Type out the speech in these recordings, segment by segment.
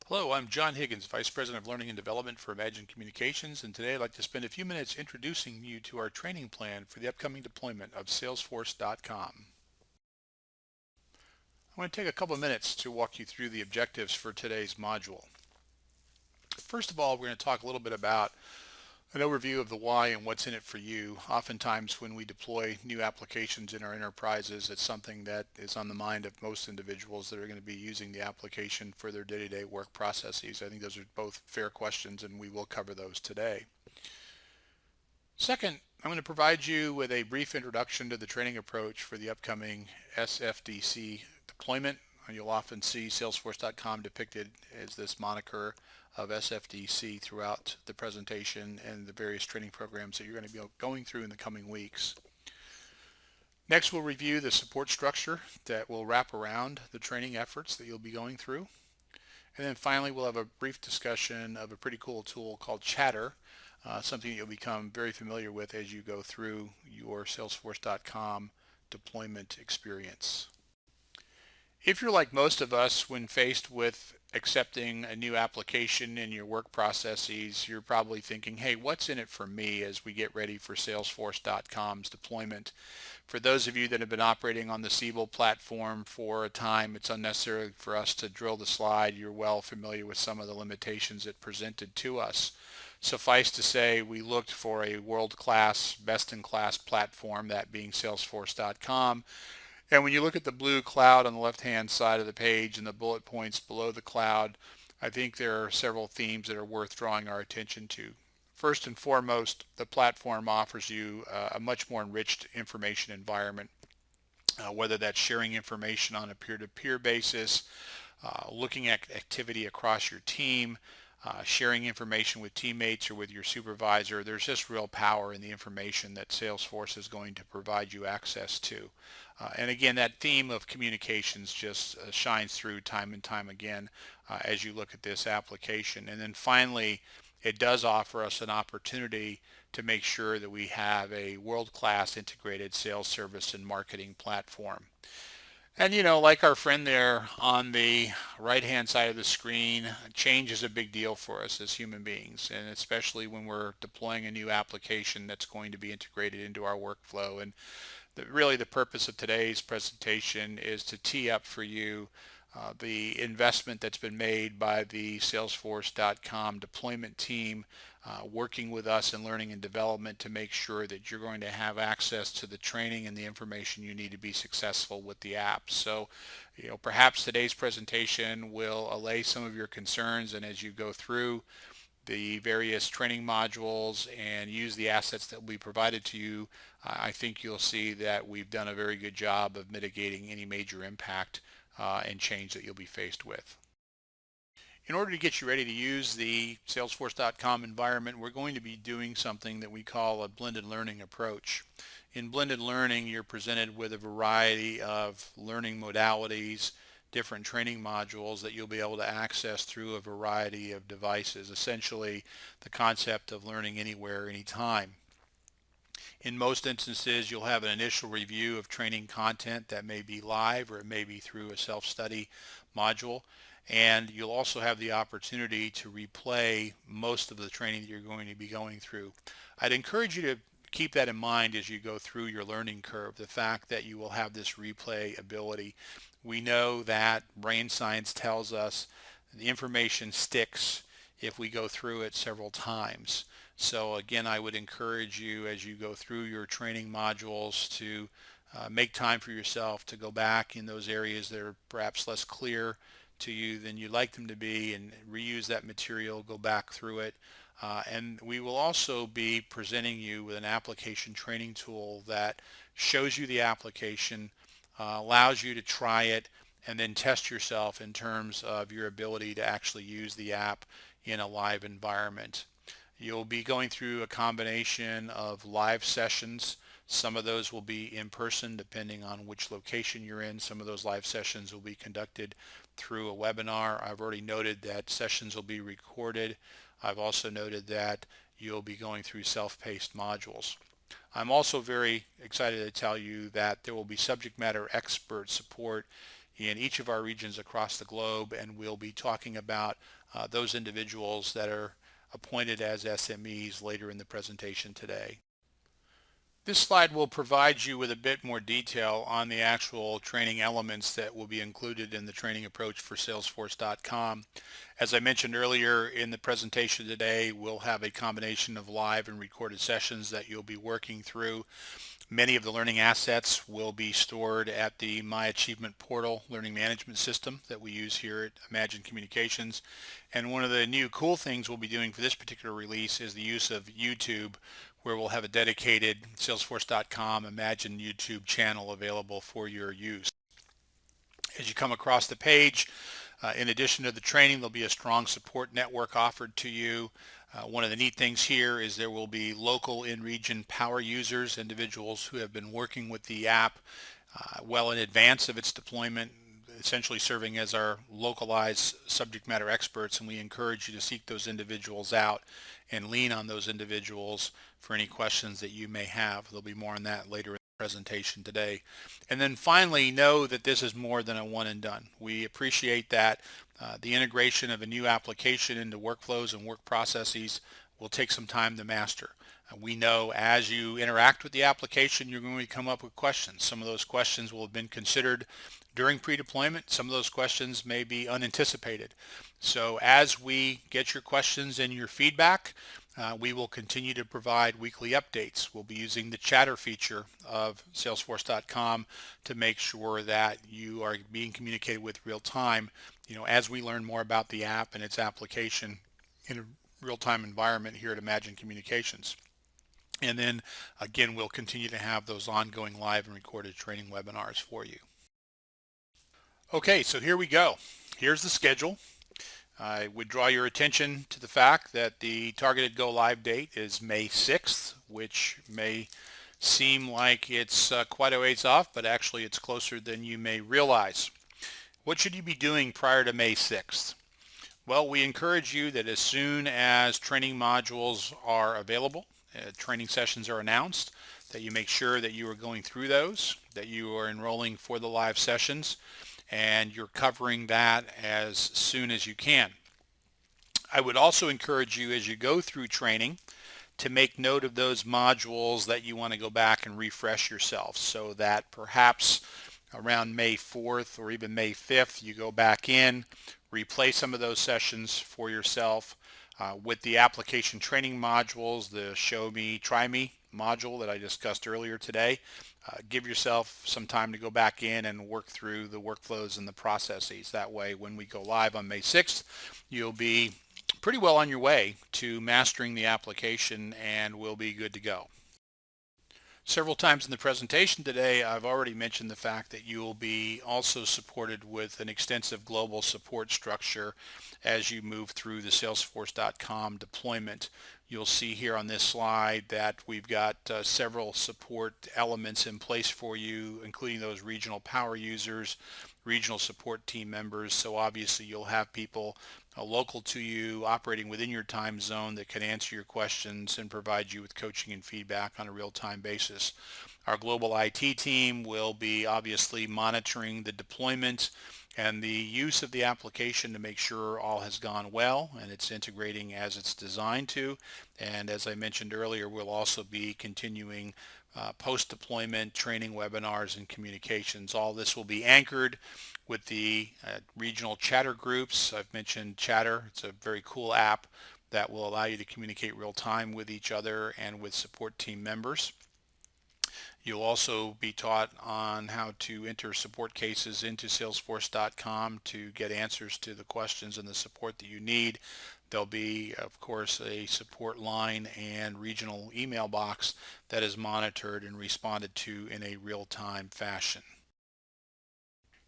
Hello, I'm John Higgins, Vice President of Learning and Development for Imagine Communications, and today I'd like to spend a few minutes introducing you to our training plan for the upcoming deployment of Salesforce.com. I want to take a couple of minutes to walk you through the objectives for today's module. First of all, we're going to talk a little bit about an overview of the why and what's in it for you. Oftentimes when we deploy new applications in our enterprises, it's something that is on the mind of most individuals that are going to be using the application for their day-to-day work processes. I think those are both fair questions, and we will cover those today. Second, I'm going to provide you with a brief introduction to the training approach for the upcoming SFDC deployment. You'll often see Salesforce.com depicted as this moniker of SFDC throughout the presentation and the various training programs that you're going to be going through in the coming weeks. Next, we'll review the support structure that will wrap around the training efforts that you'll be going through. And then finally, we'll have a brief discussion of a pretty cool tool called Chatter, something that you'll become very familiar with as you go through your Salesforce.com deployment experience. If you're like most of us, when faced with accepting a new application in your work processes, you're probably thinking, hey, what's in it for me as we get ready for Salesforce.com's deployment? For those of you that have been operating on the Siebel platform for a time, it's unnecessary for us to drill the slide. You're well familiar with some of the limitations it presented to us. Suffice to say, we looked for a world-class, best-in-class platform, that being Salesforce.com. And when you look at the blue cloud on the left-hand side of the page and the bullet points below the cloud, I think there are several themes that are worth drawing our attention to. First and foremost, the platform offers you a much more enriched information environment, whether that's sharing information on a peer-to-peer basis, looking at activity across your team, sharing information with teammates or with your supervisor. There's just real power in the information that Salesforce is going to provide you access to. And again, that theme of communications just shines through time and time again as you look at this application. And then finally, it does offer us an opportunity to make sure that we have a world-class integrated sales, service, and marketing platform. And like our friend there on the right-hand side of the screen, change is a big deal for us as human beings, and especially when we're deploying a new application that's going to be integrated into our workflow. And really the purpose of today's presentation is to tee up for you the investment that's been made by the Salesforce.com deployment team, working with us in learning and development to make sure that you're going to have access to the training and the information you need to be successful with the app. So, perhaps today's presentation will allay some of your concerns, and as you go through the various training modules and use the assets that will be provided to you, I think you'll see that we've done a very good job of mitigating any major impact and change that you'll be faced with. In order to get you ready to use the Salesforce.com environment, we're going to be doing something that we call a blended learning approach. In blended learning, you're presented with a variety of learning modalities, different training modules that you'll be able to access through a variety of devices, essentially the concept of learning anywhere, anytime. In most instances, you'll have an initial review of training content that may be live or it may be through a self-study module, and you'll also have the opportunity to replay most of the training that you're going to be going through. I'd encourage you to keep that in mind as you go through your learning curve, the fact that you will have this replay ability. We know that brain science tells us the information sticks if we go through it several times. So again, I would encourage you as you go through your training modules to make time for yourself to go back in those areas that are perhaps less clear to you than you'd like them to be, and reuse that material, go back through it. And we will also be presenting you with an application training tool that shows you the application, allows you to try it, and then test yourself in terms of your ability to actually use the app in a live environment. You'll be going through a combination of live sessions. Some of those will be in person depending on which location you're in. Some of those live sessions will be conducted through a webinar. I've already noted that sessions will be recorded. I've also noted that you'll be going through self-paced modules. I'm also very excited to tell you that there will be subject matter expert support in each of our regions across the globe, and we'll be talking about those individuals that are appointed as SMEs later in the presentation today. This slide will provide you with a bit more detail on the actual training elements that will be included in the training approach for Salesforce.com. As I mentioned earlier in the presentation today, we'll have a combination of live and recorded sessions that you'll be working through. Many of the learning assets will be stored at the My Achievement Portal learning management system that we use here at Imagine Communications. And one of the new cool things we'll be doing for this particular release is the use of YouTube, where we'll have a dedicated Salesforce.com Imagine YouTube channel available for your use. As you come across the page, in addition to the training, there'll be a strong support network offered to you. One of the neat things here is there will be local in-region power users, individuals who have been working with the app well in advance of its deployment, essentially serving as our localized subject matter experts, and we encourage you to seek those individuals out and lean on those individuals for any questions that you may have. There'll be more on that later in the presentation today. And then finally, know that this is more than a one and done. We appreciate that the integration of a new application into workflows and work processes will take some time to master. We know as you interact with the application, you're going to come up with questions. Some of those questions will have been considered during pre-deployment. Some of those questions may be unanticipated. So as we get your questions and your feedback, we will continue to provide weekly updates. We'll be using the chatter feature of Salesforce.com to make sure that you are being communicated with real time, as we learn more about the app and its application in a real-time environment here at Imagine Communications. And then again, we'll continue to have those ongoing live and recorded training webinars for you. Okay, so here we go. Here's the schedule. I would draw your attention to the fact that the targeted go live date is May 6th, which may seem like it's quite a ways off, but actually it's closer than you may realize. What should you be doing prior to May 6th? Well, we encourage you that as soon as training modules are available, training sessions are announced, that you make sure that you are going through those, that you are enrolling for the live sessions, and you're covering that as soon as you can. I would also encourage you as you go through training to make note of those modules that you want to go back and refresh yourself, so that perhaps around May 4th or even May 5th you go back in, replay some of those sessions for yourself. With the application training modules, the Show Me, Try Me module that I discussed earlier today, give yourself some time to go back in and work through the workflows and the processes. That way, when we go live on May 6th, you'll be pretty well on your way to mastering the application and we'll be good to go. Several times in the presentation today, I've already mentioned the fact that you will be also supported with an extensive global support structure as you move through the Salesforce.com deployment. You'll see here on this slide that we've got several support elements in place for you, including those regional power users, regional support team members. So obviously you'll have people local to you, operating within your time zone, that can answer your questions and provide you with coaching and feedback on a real-time basis. Our global IT team will be obviously monitoring the deployment and the use of the application to make sure all has gone well and it's integrating as it's designed to. And as I mentioned earlier, we'll also be continuing post-deployment training webinars and communications. All this will be anchored with the regional chatter groups. I've mentioned Chatter. It's a very cool app that will allow you to communicate real time with each other and with support team members. You'll also be taught on how to enter support cases into Salesforce.com to get answers to the questions and the support that you need. There'll be, of course, a support line and regional email box that is monitored and responded to in a real-time fashion.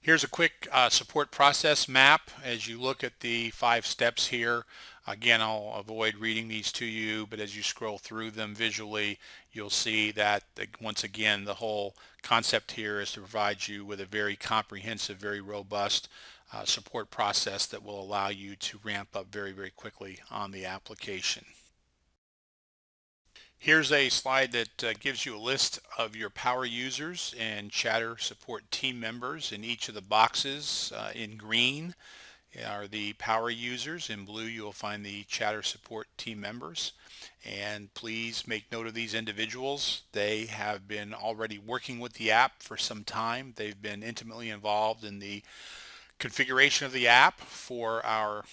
Here's a quick support process map as you look at the 5 steps here. Again, I'll avoid reading these to you, but as you scroll through them visually, you'll see that once again the whole concept here is to provide you with a very comprehensive, very robust support process that will allow you to ramp up very, very quickly on the application. Here's a slide that gives you a list of your power users and chatter support team members in each of the boxes in green. are the power users. In blue, you'll find the chatter support team members. And please make note of these individuals. They have been already working with the app for some time. They've been intimately involved in the configuration of the app for our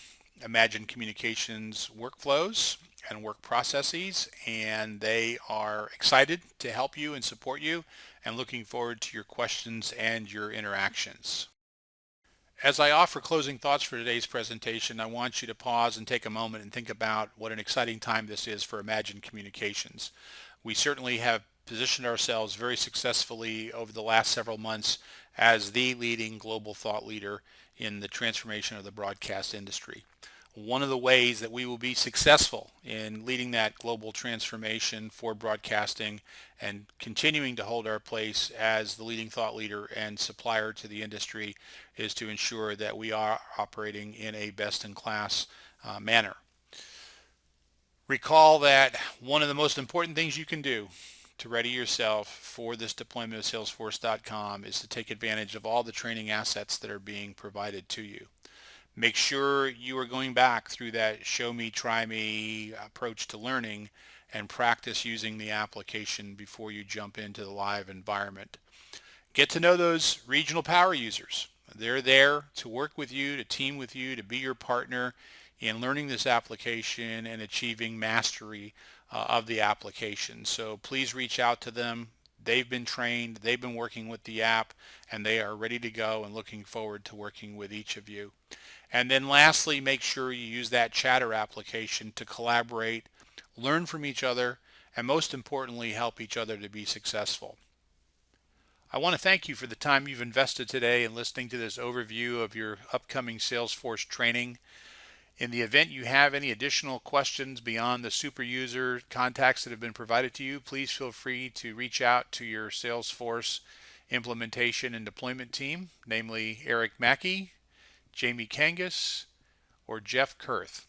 Imagine Communications workflows and work processes, and they are excited to help you and support you and looking forward to your questions and your interactions. As I offer closing thoughts for today's presentation, I want you to pause and take a moment and think about what an exciting time this is for Imagine Communications. We certainly have positioned ourselves very successfully over the last several months as the leading global thought leader in the transformation of the broadcast industry. One of the ways that we will be successful in leading that global transformation for broadcasting and continuing to hold our place as the leading thought leader and supplier to the industry is to ensure that we are operating in a best-in-class manner. Recall that one of the most important things you can do to ready yourself for this deployment of Salesforce.com is to take advantage of all the training assets that are being provided to you. Make sure you are going back through that show me, try me approach to learning and practice using the application before you jump into the live environment. Get to know those regional power users. They're there to work with you, to team with you, to be your partner in learning this application and achieving mastery of the application. So please reach out to them. They've been trained, they've been working with the app, and they are ready to go and looking forward to working with each of you. And then lastly, make sure you use that chatter application to collaborate, learn from each other, and most importantly, help each other to be successful. I want to thank you for the time you've invested today in listening to this overview of your upcoming Salesforce training. In the event you have any additional questions beyond the super user contacts that have been provided to you, please feel free to reach out to your Salesforce implementation and deployment team, namely Eric Mackey, Jamie Kangas, or Jeff Kurth.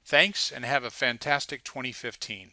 Thanks and have a fantastic 2015.